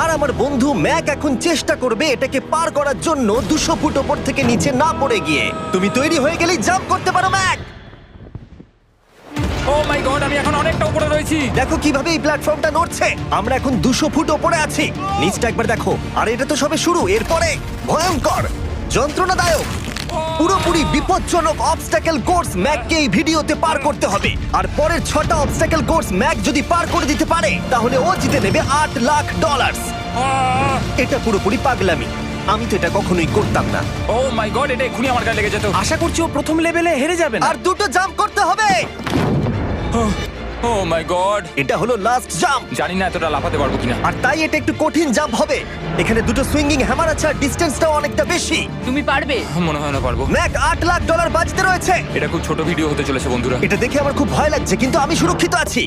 আর আমার বন্ধু ম্যাক এখন চেষ্টা করবে এটাকে পার করার জন্য 200 ফুট ওপর থেকে নিচে না পড়ে গিয়ে। তুমি তৈরি হয়ে গেলেই জাম্প করতে পারো ম্যাক। ও মাই গড, আমি এখন অনেকটা উপরে রয়েছি। দেখো কিভাবে এই প্ল্যাটফর্মটা নড়ছে। আমরা এখন 200 ফুট ওপরে আছি। নিচটা একবার দেখো। আর এটা তো সবে শুরু, এরপরে ভয়ঙ্কর, যন্ত্রণাদায়ক, পুরোপুরি বিপজ্জনক অবস্টাকেল কোর্স ম্যাককে এই ভিডিওতে পার করতে হবে। আর পরের 6টা অবস্টাকেল কোর্স ম্যাক যদি পার করে দিতে পারে তাহলে ও জিতে নেবে $8 লাখ। এটা পুরোপুরি পাগলামি, আমি তো এটা কখনোই করতাম না। ও মাই গড, এটা এক্ষুনি আমার গায়ে লেগে যেত। আশা করছি ও প্রথম লেভেলে হেরে যাবে না। আর 2টো জাম্প করতে হবে। ও মাই গড, এটা হলো লাস্ট জাম্প। জানি না এতটা লাফাতে পারবো কিনা। আর তাই এটা একটু কঠিন জাম্প হবে। এখানে 2টো সুইঙ্গিং হ্যামার আছে আর ডিসটেন্সটাও অনেকটা বেশি। তুমি পারবে। মনে হয় না পারবো। ম্যাক $8 লাখ বাজিতে রয়েছে। এটা খুব ছোট ভিডিও হতে চলেছে বন্ধুরা। এটা দেখে আমার খুব ভয় লাগছে, কিন্তু আমি সুরক্ষিত আছি।